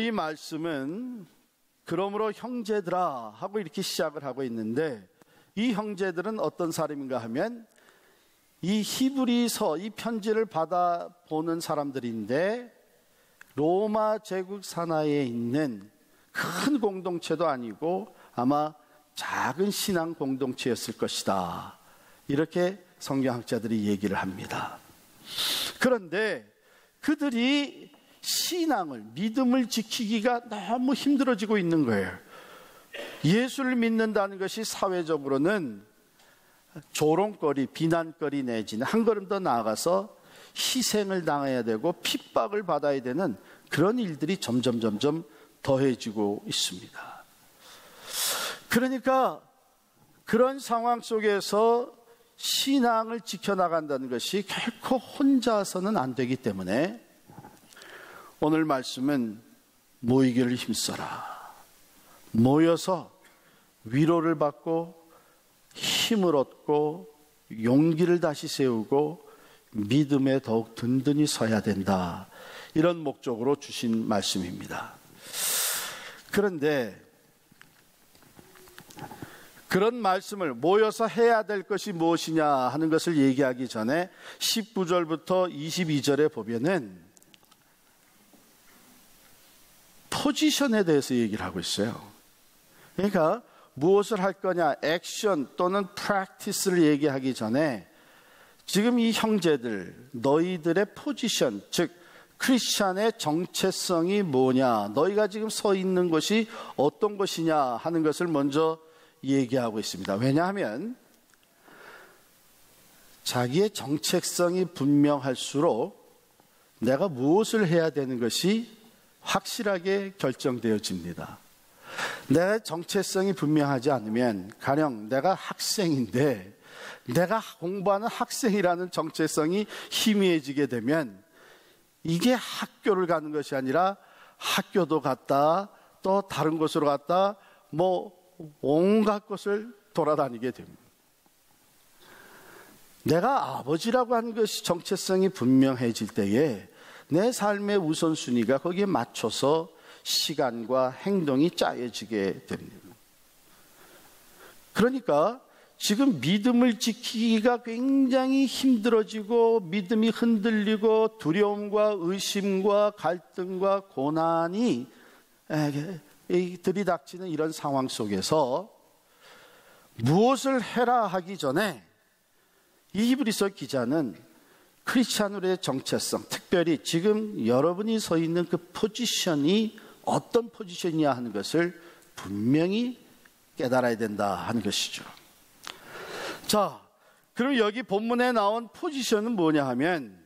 오늘 이 말씀은 그러므로 형제들아 하고 이렇게 시작을 하고 있는데, 이 형제들은 어떤 사람인가 하면 이 히브리서, 이 편지를 받아보는 사람들인데 로마 제국 산하에 있는 큰 공동체도 아니고 아마 작은 신앙 공동체였을 것이다, 이렇게 성경학자들이 얘기를 합니다. 그런데 그들이 신앙을, 믿음을 지키기가 너무 힘들어지고 있는 거예요. 예수를 믿는다는 것이 사회적으로는 조롱거리, 비난거리 내지는 한 걸음 더 나아가서 희생을 당해야 되고 핍박을 받아야 되는 그런 일들이 점점 더해지고 있습니다. 그러니까 그런 상황 속에서 신앙을 지켜나간다는 것이 결코 혼자서는 안 되기 때문에 오늘 말씀은 모이기를 힘써라, 모여서 위로를 받고 힘을 얻고 용기를 다시 세우고 믿음에 더욱 든든히 서야 된다, 이런 목적으로 주신 말씀입니다. 그런데 그런 말씀을 모여서 해야 될 것이 무엇이냐 하는 것을 얘기하기 전에 19절부터 22절에 보면은 포지션에 대해서 얘기를 하고 있어요. 그러니까 무엇을 할 거냐, 액션 또는 프랙티스를 얘기하기 전에 지금 이 형제들, 너희들의 포지션, 즉 크리스찬의 정체성이 뭐냐, 너희가 지금 서 있는 것이 어떤 것이냐 하는 것을 먼저 얘기하고 있습니다. 왜냐하면 자기의 정체성이 분명할수록 내가 무엇을 해야 되는 것이 확실하게 결정되어집니다. 내 정체성이 분명하지 않으면, 가령 내가 학생인데 내가 공부하는 학생이라는 정체성이 희미해지게 되면 이게 학교를 가는 것이 아니라 학교도 갔다 또 다른 곳으로 갔다 온갖 곳을 돌아다니게 됩니다. 내가 아버지라고 하는 것이 정체성이 분명해질 때에 내 삶의 우선순위가 거기에 맞춰서 시간과 행동이 짜여지게 됩니다. 그러니까 지금 믿음을 지키기가 굉장히 힘들어지고 믿음이 흔들리고 두려움과 의심과 갈등과 고난이 들이닥치는 이런 상황 속에서 무엇을 해라 하기 전에 이 히브리서 기자는 크리스찬으로의 정체성, 특별히 지금 여러분이 서 있는 그 포지션이 어떤 포지션이냐 하는 것을 분명히 깨달아야 된다 하는 것이죠. 자, 그럼 여기 본문에 나온 포지션은 뭐냐 하면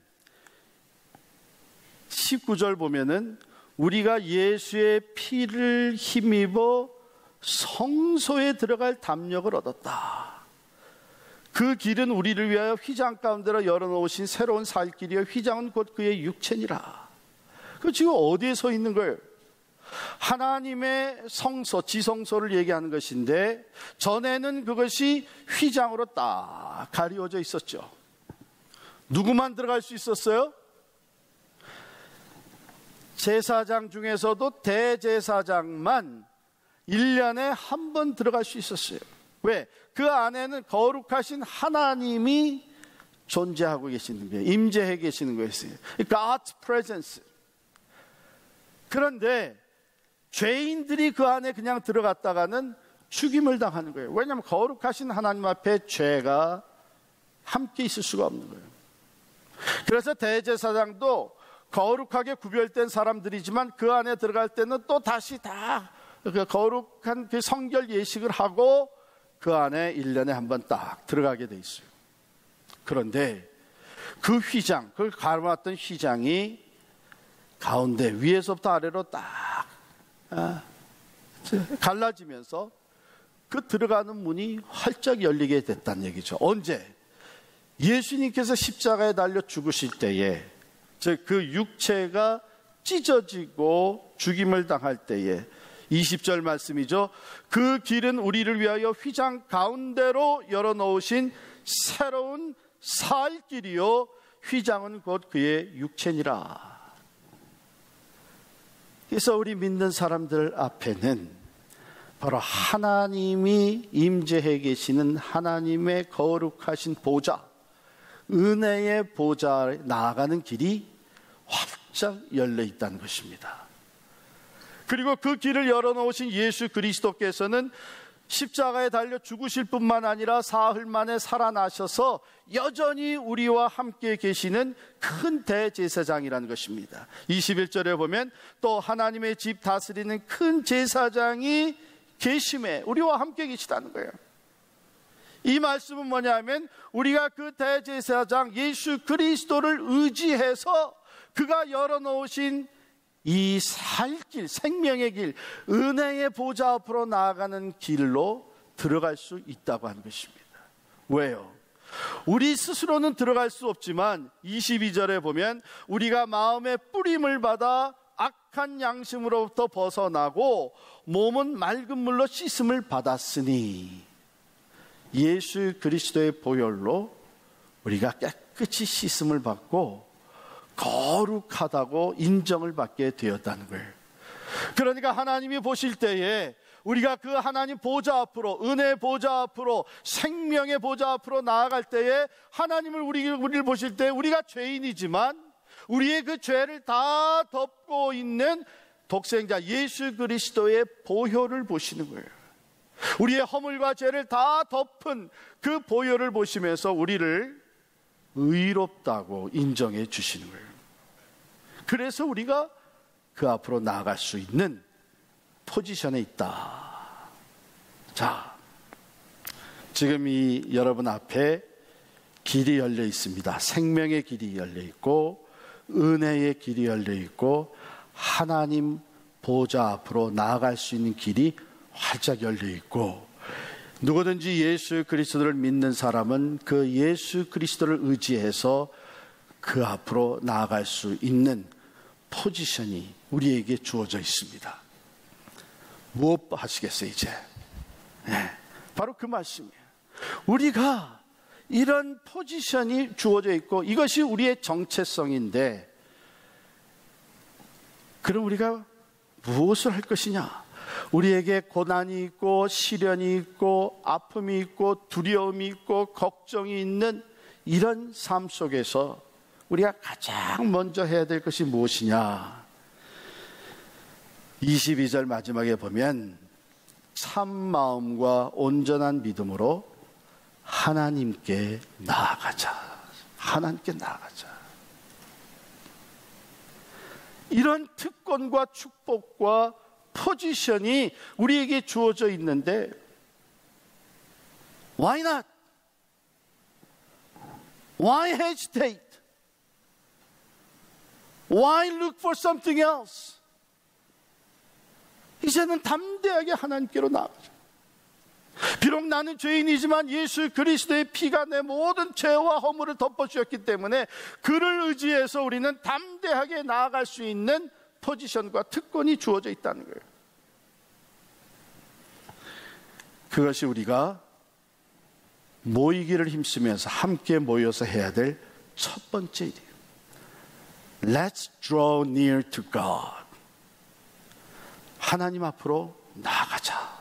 19절 보면은 우리가 예수의 피를 힘입어 성소에 들어갈 담력을 얻었다. 그 길은 우리를 위하여 휘장 가운데로 열어놓으신 새로운 살 길이요, 휘장은 곧 그의 육체니라. 그 지금 어디에 서 있는 거예요? 하나님의 성소, 지성소를 얘기하는 것인데 전에는 그것이 휘장으로 딱 가리워져 있었죠. 누구만 들어갈 수 있었어요? 제사장 중에서도 대제사장만 1년에 한 번 들어갈 수 있었어요. 왜? 그 안에는 거룩하신 하나님이 존재하고 계시는 거예요. 임재해 계시는 거였어요. God's presence. 그런데 죄인들이 그 안에 그냥 들어갔다가는 죽임을 당하는 거예요. 왜냐하면 거룩하신 하나님 앞에 죄가 함께 있을 수가 없는 거예요. 그래서 대제사장도 거룩하게 구별된 사람들이지만 그 안에 들어갈 때는 또 다시 다 거룩한 그 성결 예식을 하고 그 안에 1년에 한 번 딱 들어가게 돼 있어요. 그런데 그 휘장, 그걸 가로막던 휘장이 가운데 위에서부터 아래로 딱 갈라지면서 그 들어가는 문이 활짝 열리게 됐다는 얘기죠. 언제? 예수님께서 십자가에 달려 죽으실 때에, 즉 그 육체가 찢어지고 죽임을 당할 때에 20절 말씀이죠. 그 길은 우리를 위하여 휘장 가운데로 열어놓으신 새로운 살 길이요, 휘장은 곧 그의 육체니라. 그래서 우리 믿는 사람들 앞에는 바로 하나님이 임재해 계시는 하나님의 거룩하신 보좌, 은혜의 보좌에 나아가는 길이 활짝 열려 있다는 것입니다. 그리고 그 길을 열어놓으신 예수 그리스도께서는 십자가에 달려 죽으실 뿐만 아니라 사흘 만에 살아나셔서 여전히 우리와 함께 계시는 큰 대제사장이라는 것입니다. 21절에 보면 또 하나님의 집 다스리는 큰 제사장이 계심에 우리와 함께 계시다는 거예요. 이 말씀은 뭐냐면 우리가 그 대제사장 예수 그리스도를 의지해서 그가 열어놓으신 이 살 길, 생명의 길, 은혜의 보좌 앞으로 나아가는 길로 들어갈 수 있다고 하는 것입니다. 왜요? 우리 스스로는 들어갈 수 없지만 22절에 보면 우리가 마음의 뿌림을 받아 악한 양심으로부터 벗어나고 몸은 맑은 물로 씻음을 받았으니 예수 그리스도의 보혈로 우리가 깨끗이 씻음을 받고 거룩하다고 인정을 받게 되었다는 거예요. 그러니까 하나님이 보실 때에 우리가 그 하나님 보좌 앞으로, 은혜의 보좌 앞으로, 생명의 보좌 앞으로 나아갈 때에 하나님을 우리를 보실 때 우리가 죄인이지만 우리의 그 죄를 다 덮고 있는 독생자 예수 그리스도의 보혈을 보시는 거예요. 우리의 허물과 죄를 다 덮은 그 보혈을 보시면서 우리를 의롭다고 인정해 주시는 거예요. 그래서 우리가 그 앞으로 나아갈 수 있는 포지션에 있다. 자, 지금 이 여러분 앞에 길이 열려 있습니다. 생명의 길이 열려 있고 은혜의 길이 열려 있고 하나님 보좌 앞으로 나아갈 수 있는 길이 활짝 열려 있고 누구든지 예수 그리스도를 믿는 사람은 그 예수 그리스도를 의지해서 그 앞으로 나아갈 수 있는 포지션이 우리에게 주어져 있습니다. 무엇 하시겠어요 이제? 네, 바로 그 말씀이에요. 우리가 이런 포지션이 주어져 있고 이것이 우리의 정체성인데 그럼 우리가 무엇을 할 것이냐? 우리에게 고난이 있고 시련이 있고 아픔이 있고 두려움이 있고 걱정이 있는 이런 삶 속에서 우리가 가장 먼저 해야 될 것이 무엇이냐? 22절 마지막에 보면 참 마음과 온전한 믿음으로 하나님께 나아가자. 하나님께 나아가자. 이런 특권과 축복과 포지션이 우리에게 주어져 있는데 Why not? Why hesitate? Why look for something else? 이제는 담대하게 하나님께로 나아가자. 비록 나는 죄인이지만 예수 그리스도의 피가 내 모든 죄와 허물을 덮어주었기 때문에 그를 의지해서 우리는 담대하게 나아갈 수 있는 포지션과 특권이 주어져 있다는 거예요. 그것이 우리가 모이기를 힘쓰면서 함께 모여서 해야 될 첫 번째 일이에요. Let's draw near to God. 하나님 앞으로 나아가자.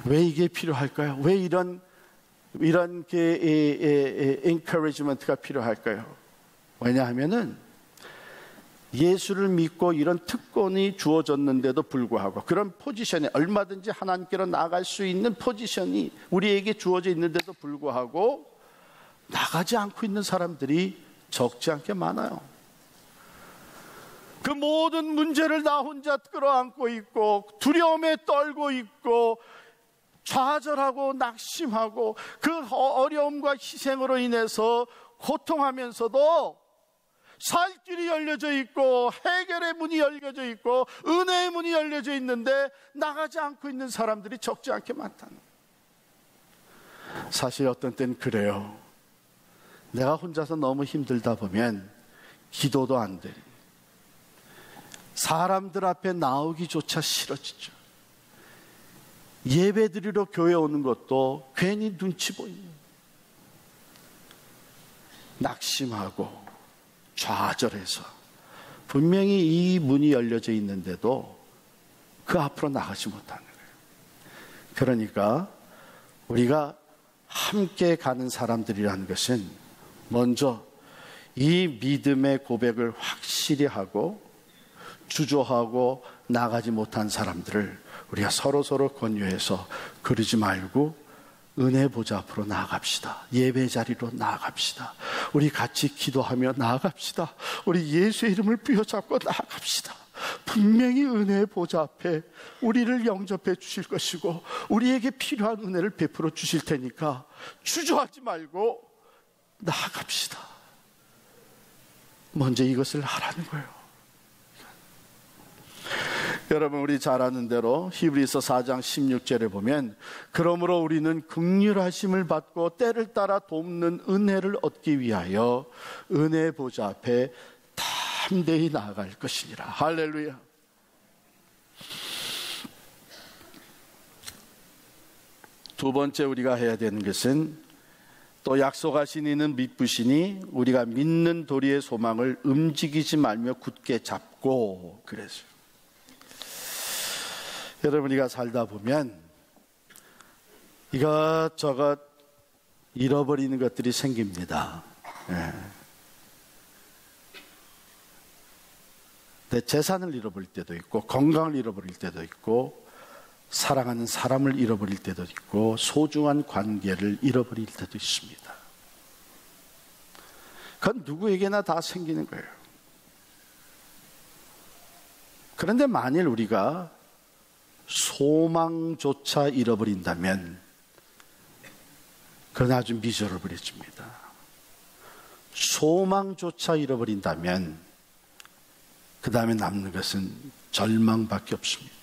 왜 이게 필요할까요? 왜 이런 encouragement가 필요할까요? 왜냐하면은 예수를 믿고 이런 특권이 주어졌는데도 불구하고 그런 포지션에 얼마든지 하나님께로 나아갈 수 있는 포지션이 우리에게 주어져 있는데도 불구하고 나가지 않고 있는 사람들이 적지 않게 많아요. 그 모든 문제를 나 혼자 끌어안고 있고 두려움에 떨고 있고 좌절하고 낙심하고 그 어려움과 희생으로 인해서 고통하면서도 살 길이 열려져 있고 해결의 문이 열려져 있고 은혜의 문이 열려져 있는데 나가지 않고 있는 사람들이 적지 않게 많다는 거예요. 사실 어떤 때는 그래요. 내가 혼자서 너무 힘들다 보면 기도도 안 돼. 사람들 앞에 나오기조차 싫어지죠. 예배드리러 교회 오는 것도 괜히 눈치 보이는, 낙심하고 좌절해서 분명히 이 문이 열려져 있는데도 그 앞으로 나가지 못하는 거예요. 그러니까 우리가 함께 가는 사람들이라는 것은 먼저 이 믿음의 고백을 확실히 하고 주저하고 나가지 못한 사람들을 우리가 서로 권유해서 그러지 말고 은혜 보좌 앞으로 나아갑시다. 예배 자리로 나아갑시다. 우리 같이 기도하며 나아갑시다. 우리 예수의 이름을 부여잡고 나아갑시다. 분명히 은혜의 보좌 앞에 우리를 영접해 주실 것이고 우리에게 필요한 은혜를 베풀어 주실 테니까 주저하지 말고 나아갑시다. 먼저 이것을 하라는 거예요. 여러분, 우리 잘 아는 대로 히브리서 4장 16절에 보면 그러므로 우리는 긍휼하심을 받고 때를 따라 돕는 은혜를 얻기 위하여 은혜의 보좌 앞에 담대히 나아갈 것이니라. 할렐루야. 두 번째 우리가 해야 되는 것은 또 약속하신 이는 믿으시니 우리가 믿는 도리의 소망을 움직이지 말며 굳게 잡고. 그래서 여러분, 우리가 살다 보면 이것저것 잃어버리는 것들이 생깁니다. 내 재산을 잃어버릴 때도 있고, 건강을 잃어버릴 때도 있고, 사랑하는 사람을 잃어버릴 때도 있고, 소중한 관계를 잃어버릴 때도 있습니다. 그건 누구에게나 다 생기는 거예요. 그런데 만일 우리가 소망조차 잃어버린다면 그건 아주 미저러블해집니다. 소망조차 잃어버린다면 그 다음에 남는 것은 절망밖에 없습니다.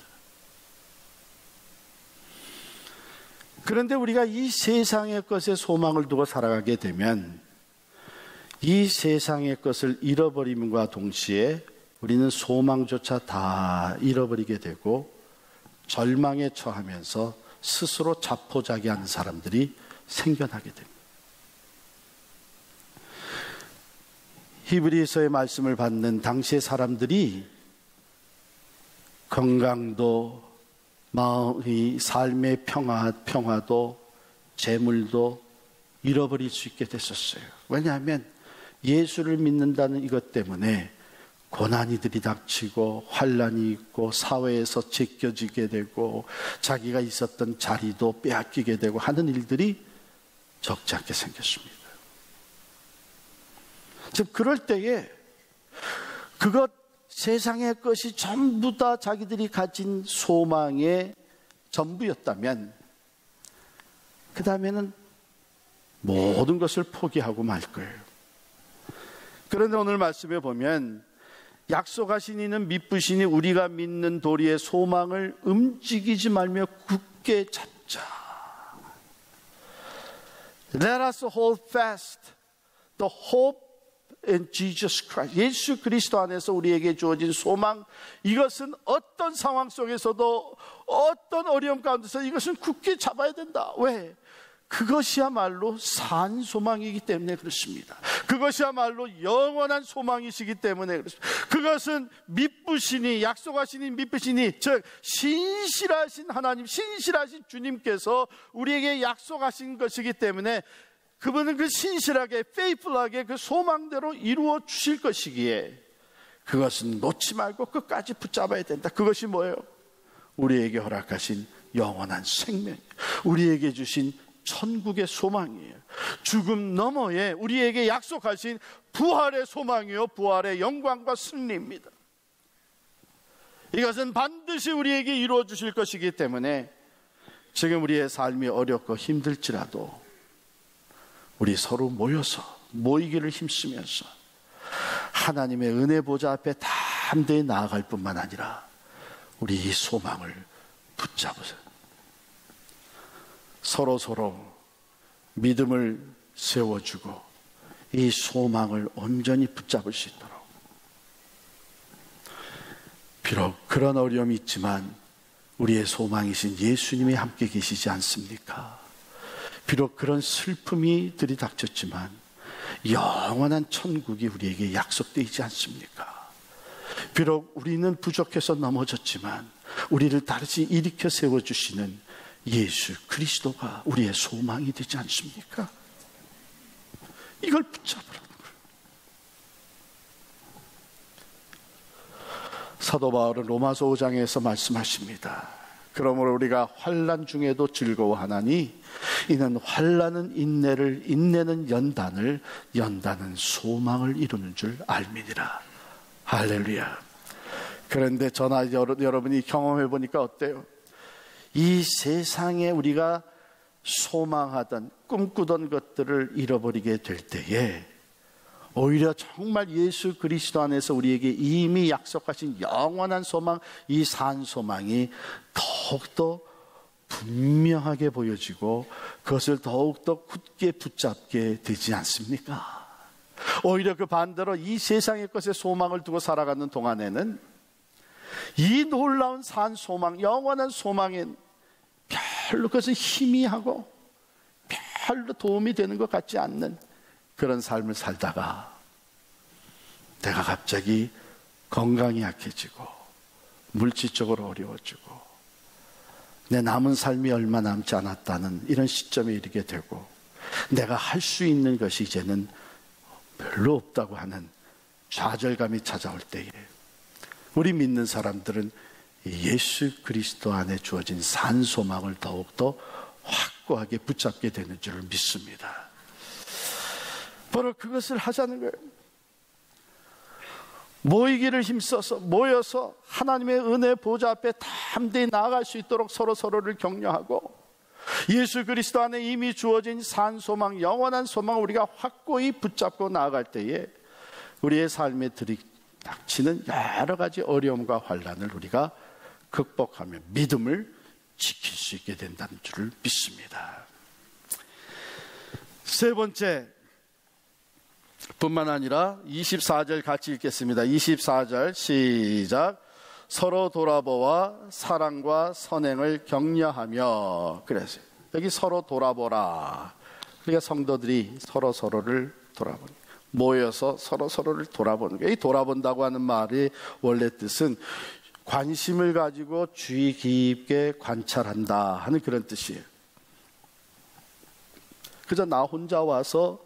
그런데 우리가 이 세상의 것에 소망을 두고 살아가게 되면 이 세상의 것을 잃어버림과 동시에 우리는 소망조차 다 잃어버리게 되고 절망에 처하면서 스스로 자포자기하는 사람들이 생겨나게 됩니다. 히브리서의 말씀을 받는 당시의 사람들이 건강도 마음의 삶의 평화도 재물도 잃어버릴 수 있게 됐었어요. 왜냐하면 예수를 믿는다는 이것 때문에 고난이 들이닥치고 환난이 있고 사회에서 제껴지게 되고 자기가 있었던 자리도 빼앗기게 되고 하는 일들이 적지 않게 생겼습니다. 즉 그럴 때에 그것 세상의 것이 전부 다 자기들이 가진 소망의 전부였다면 그 다음에는 모든 것을 포기하고 말 거예요. 그런데 오늘 말씀에 보면 약속하신 이는 믿으시니 우리가 믿는 도리의 소망을 움직이지 말며 굳게 잡자. Let us hold fast the hope in Jesus Christ. 예수 그리스도 안에서 우리에게 주어진 소망, 이것은 어떤 상황 속에서도 어떤 어려움 가운데서 이것은 굳게 잡아야 된다. 왜? 그것이야말로 산 소망이기 때문에 그렇습니다. 그것이야말로 영원한 소망이시기 때문에 그렇습니다. 그것은 믿으시니, 약속하시니 믿으시니, 즉 신실하신 하나님, 신실하신 주님께서 우리에게 약속하신 것이기 때문에 그분은 그 신실하게, faithful하게 그 소망대로 이루어 주실 것이기에 그것은 놓지 말고 끝까지 붙잡아야 된다. 그것이 뭐예요? 우리에게 허락하신 영원한 생명, 우리에게 주신 천국의 소망이에요. 죽음 너머에 우리에게 약속하신 부활의 소망이요, 부활의 영광과 승리입니다. 이것은 반드시 우리에게 이루어 주실 것이기 때문에 지금 우리의 삶이 어렵고 힘들지라도 우리 서로 모이기를 힘쓰면서 하나님의 은혜 보좌 앞에 담대히 나아갈 뿐만 아니라 우리 이 소망을 붙잡으세요. 서로 믿음을 세워주고 이 소망을 온전히 붙잡을 수 있도록. 비록 그런 어려움이 있지만 우리의 소망이신 예수님이 함께 계시지 않습니까? 비록 그런 슬픔이 들이닥쳤지만 영원한 천국이 우리에게 약속되어 있지 않습니까? 비록 우리는 부족해서 넘어졌지만 우리를 다시 일으켜 세워주시는 예수 그리스도가 우리의 소망이 되지 않습니까? 이걸 붙잡으라는 거예요. 사도 바울은 로마서 5장에서 말씀하십니다. 그러므로 우리가 환난 중에도 즐거워하나니 이는 환난은 인내를, 인내는 연단을, 연단은 소망을 이루는 줄 알미니라. 할렐루야. 그런데 저나 여러분이 경험해 보니까 어때요? 이 세상에 우리가 소망하던 꿈꾸던 것들을 잃어버리게 될 때에 오히려 정말 예수 그리스도 안에서 우리에게 이미 약속하신 영원한 소망, 이 산 소망이 더욱더 분명하게 보여지고 그것을 더욱더 굳게 붙잡게 되지 않습니까? 오히려 그 반대로 이 세상의 것에 소망을 두고 살아가는 동안에는 이 놀라운 산 소망, 영원한 소망엔 별로 그것은 희미하고 별로 도움이 되는 것 같지 않는 그런 삶을 살다가 내가 갑자기 건강이 약해지고 물질적으로 어려워지고 내 남은 삶이 얼마 남지 않았다는 이런 시점에 이르게 되고 내가 할 수 있는 것이 이제는 별로 없다고 하는 좌절감이 찾아올 때에 우리 믿는 사람들은 예수 그리스도 안에 주어진 산 소망을 더욱더 확고하게 붙잡게 되는 줄을 믿습니다. 바로 그것을 하자는 거예요. 모이기를 힘써서 모여서 하나님의 은혜 보좌 앞에 담대히 나아갈 수 있도록 서로를 격려하고 예수 그리스도 안에 이미 주어진 산 소망, 영원한 소망을 우리가 확고히 붙잡고 나아갈 때에 우리의 삶에 닥치는 여러 가지 어려움과 환난을 우리가 극복하며 믿음을 지킬 수 있게 된다는 줄을 믿습니다. 세 번째 뿐만 아니라 24절 같이 읽겠습니다. 24절 시작. 서로 돌아보아 사랑과 선행을 격려하며. 그래서 여기 서로 돌아보라. 그러니까 성도들이 서로를 돌아보는, 모여서 서로를 돌아보는 거예요. 이 돌아본다고 하는 말의 원래 뜻은 관심을 가지고 주의 깊게 관찰한다 하는 그런 뜻이에요. 그저 나 혼자 와서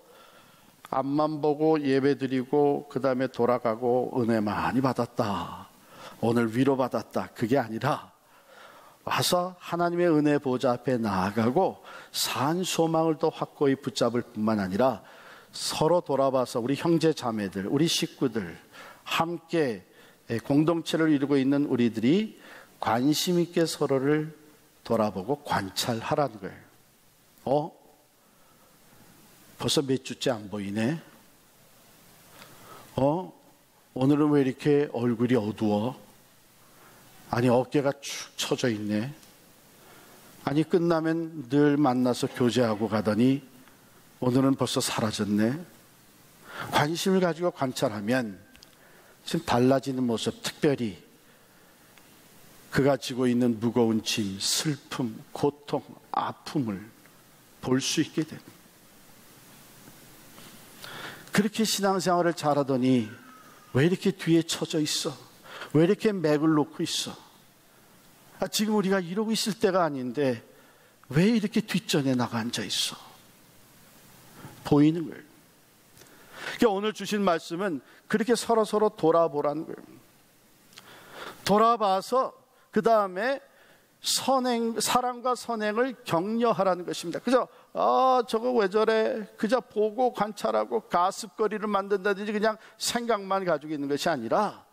앞만 보고 예배드리고 그 다음에 돌아가고 은혜 많이 받았다, 오늘 위로받았다, 그게 아니라 와서 하나님의 은혜 보좌 앞에 나아가고 산 소망을 더 확고히 붙잡을 뿐만 아니라 서로 돌아봐서 우리 형제 자매들, 우리 식구들 함께 공동체를 이루고 있는 우리들이 관심 있게 서로를 돌아보고 관찰하라는 거예요. 벌써 몇 주째 안 보이네. 오늘은 왜 이렇게 얼굴이 어두워? 아니 어깨가 축 처져 있네. 아니 끝나면 늘 만나서 교제하고 가더니 오늘은 벌써 사라졌네. 관심을 가지고 관찰하면 지금 달라지는 모습, 특별히 그가 지고 있는 무거운 짐, 슬픔, 고통, 아픔을 볼 수 있게 됩니다. 그렇게 신앙생활을 잘하더니 왜 이렇게 뒤에 처져 있어? 왜 이렇게 맥을 놓고 있어? 지금 우리가 이러고 있을 때가 아닌데 왜 이렇게 뒷전에 나가 앉아 있어? 보이는 거예요. 그러니까 오늘 주신 말씀은 그렇게 서로 돌아보라는 거예요. 돌아봐서 그 다음에 사랑과 선행을 격려하라는 것입니다. 그저 저거 왜 저래? 그저 보고 관찰하고 가십거리를 만든다든지 그냥 생각만 가지고 있는 것이 아니라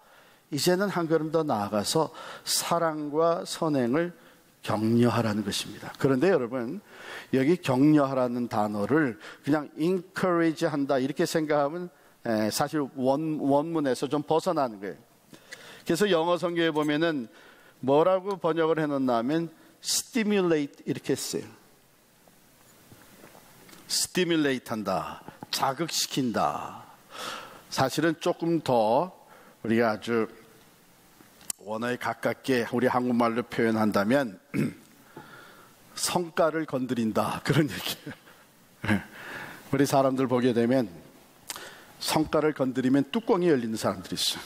이제는 한 걸음 더 나아가서 사랑과 선행을 격려하라는 것입니다. 그런데 여러분, 여기 격려하라는 단어를 그냥 encourage 한다 이렇게 생각하면 사실 원문에서 좀 벗어나는 거예요. 그래서 영어 성경에 보면은 뭐라고 번역을 해놓나 하면 stimulate 이렇게 했어요. stimulate 한다, 자극시킨다. 사실은 조금 더 우리가 아주 원어에 가깝게 우리 한국말로 표현한다면 성깔을 건드린다, 그런 얘기예요. 우리 사람들 보게 되면 성깔을 건드리면 뚜껑이 열리는 사람들이 있어요.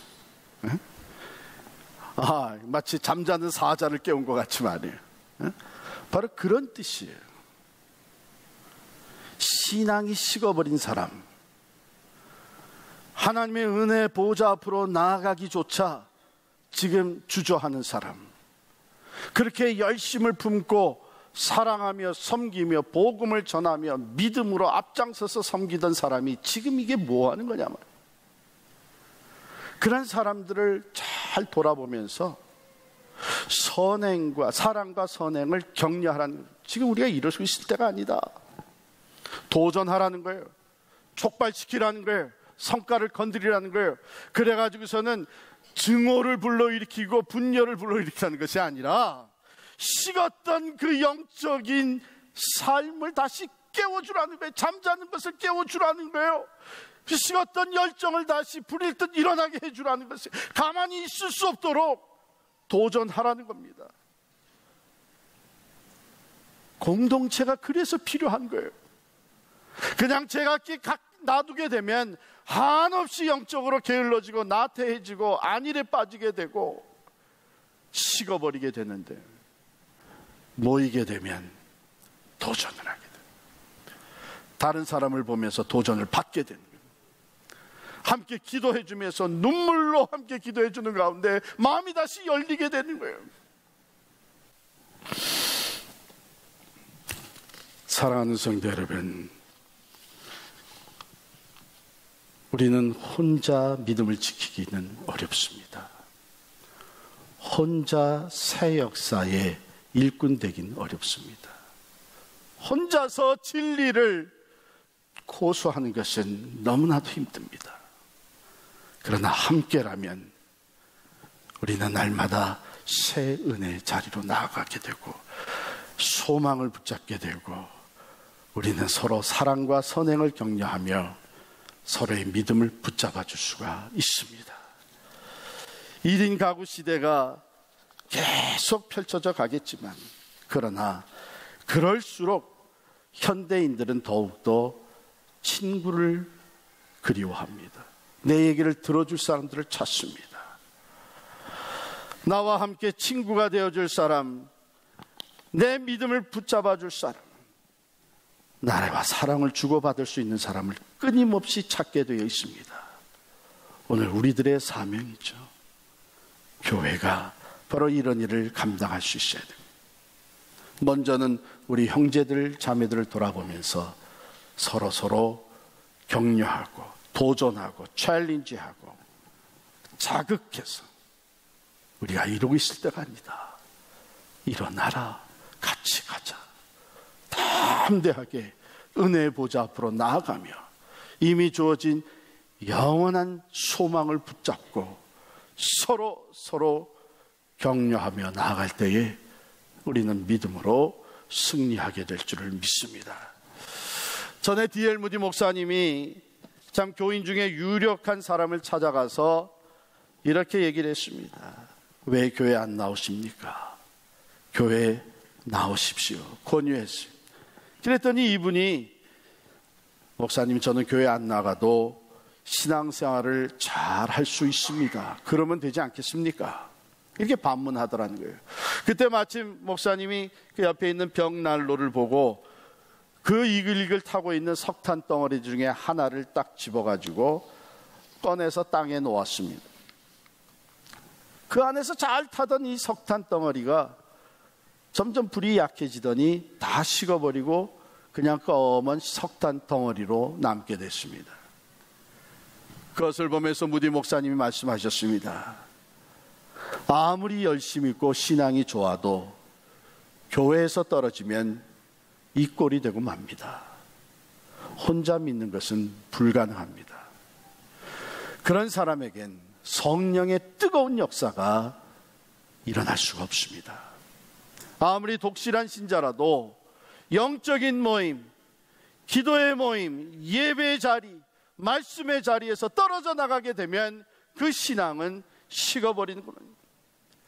마치 잠자는 사자를 깨운 것 같이 말이에요. 바로 그런 뜻이에요. 신앙이 식어버린 사람, 하나님의 은혜 보좌 앞으로 나아가기조차 지금 주저하는 사람, 그렇게 열심을 품고 사랑하며 섬기며 복음을 전하며 믿음으로 앞장서서 섬기던 사람이 지금 이게 뭐 하는 거냐 말이에요. 그런 사람들을 잘 돌아보면서 선행과 사랑과 선행을 격려하라는 거예요. 지금 우리가 이럴 수 있을 때가 아니다. 도전하라는 거예요. 촉발시키라는 거예요. 성과를 건드리라는 거예요. 그래가지고서는 증오를 불러일으키고 분열을 불러일으키는 것이 아니라 식었던 그 영적인 삶을 다시 깨워주라는 거예요. 잠자는 것을 깨워주라는 거예요. 그 식었던 열정을 다시 불일 듯 일어나게 해주라는 것을, 가만히 있을 수 없도록 도전하라는 겁니다. 공동체가 그래서 필요한 거예요. 그냥 제각기 놔두게 되면 한없이 영적으로 게을러지고 나태해지고 안일에 빠지게 되고 식어버리게 되는데, 모이게 되면 도전을 하게 돼요. 다른 사람을 보면서 도전을 받게 되는 거예요. 함께 기도해 주면서 눈물로 함께 기도해 주는 가운데 마음이 다시 열리게 되는 거예요. 사랑하는 성도 여러분, 우리는 혼자 믿음을 지키기는 어렵습니다. 혼자 새 역사의 일꾼 되기는 어렵습니다. 혼자서 진리를 고수하는 것은 너무나도 힘듭니다. 그러나 함께라면 우리는 날마다 새 은혜의 자리로 나아가게 되고 소망을 붙잡게 되고, 우리는 서로 사랑과 선행을 격려하며 서로의 믿음을 붙잡아 줄 수가 있습니다. 1인 가구 시대가 계속 펼쳐져 가겠지만, 그러나 그럴수록 현대인들은 더욱더 친구를 그리워합니다. 내 얘기를 들어줄 사람들을 찾습니다. 나와 함께 친구가 되어줄 사람, 내 믿음을 붙잡아 줄 사람, 나와 사랑을 주고받을 수 있는 사람을 끊임없이 찾게 되어 있습니다. 오늘 우리들의 사명이죠. 교회가 바로 이런 일을 감당할 수 있어야 됩니다. 먼저는 우리 형제들, 자매들을 돌아보면서 서로 격려하고 도전하고 챌린지하고 자극해서, 우리가 이러고 있을 때가 아니다. 일어나라. 같이 가자. 담대하게 은혜의 보좌 앞으로 나아가며 이미 주어진 영원한 소망을 붙잡고 서로 격려하며 나아갈 때에 우리는 믿음으로 승리하게 될 줄을 믿습니다. 전에 D.L. 무디 목사님이 참 교인 중에 유력한 사람을 찾아가서 이렇게 얘기를 했습니다. 왜 교회 안 나오십니까? 교회에 나오십시오. 권유했어요. 그랬더니 이분이, 목사님, 저는 교회 안 나가도 신앙생활을 잘 할 수 있습니다. 그러면 되지 않겠습니까? 이렇게 반문하더라는 거예요. 그때 마침 목사님이 그 옆에 있는 벽난로를 보고 그 이글이글 타고 있는 석탄 덩어리 중에 하나를 딱 집어가지고 꺼내서 땅에 놓았습니다. 그 안에서 잘 타던 이 석탄 덩어리가 점점 불이 약해지더니 다 식어버리고 그냥 검은 석탄 덩어리로 남게 됐습니다. 그것을 보면서 무디 목사님이 말씀하셨습니다. 아무리 열심히 있고 신앙이 좋아도 교회에서 떨어지면 이 꼴이 되고 맙니다. 혼자 믿는 것은 불가능합니다. 그런 사람에겐 성령의 뜨거운 역사가 일어날 수가 없습니다. 아무리 독실한 신자라도 영적인 모임, 기도의 모임, 예배의 자리, 말씀의 자리에서 떨어져 나가게 되면 그 신앙은 식어버리는 겁니다.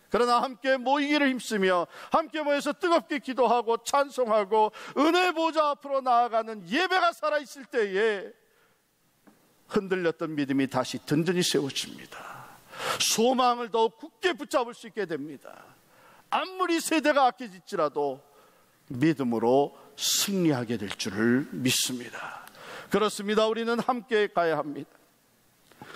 그러나 함께 모이기를 힘쓰며 함께 모여서 뜨겁게 기도하고 찬송하고 은혜 보좌 앞으로 나아가는 예배가 살아있을 때에 흔들렸던 믿음이 다시 든든히 세워집니다. 소망을 더욱 굳게 붙잡을 수 있게 됩니다. 아무리 세대가 악해질지라도 믿음으로 승리하게 될 줄을 믿습니다. 그렇습니다. 우리는 함께 가야 합니다.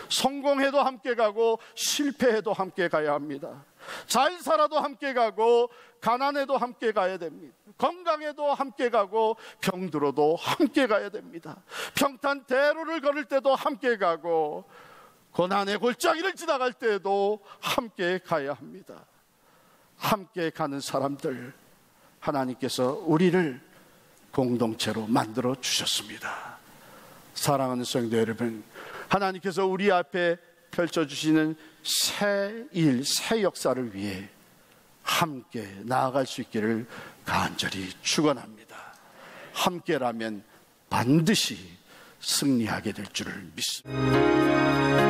성공해도 함께 가고 실패해도 함께 가야 합니다. 잘 살아도 함께 가고 가난해도 함께 가야 됩니다. 건강해도 함께 가고 병들어도 함께 가야 됩니다. 평탄 대로를 걸을 때도 함께 가고 고난의 골짜기를 지나갈 때도 함께 가야 합니다. 함께 가는 사람들, 하나님께서 우리를 공동체로 만들어 주셨습니다. 사랑하는 성도 여러분, 하나님께서 우리 앞에 펼쳐주시는 새 일, 새 역사를 위해 함께 나아갈 수 있기를 간절히 축원합니다. 함께라면 반드시 승리하게 될 줄을 믿습니다.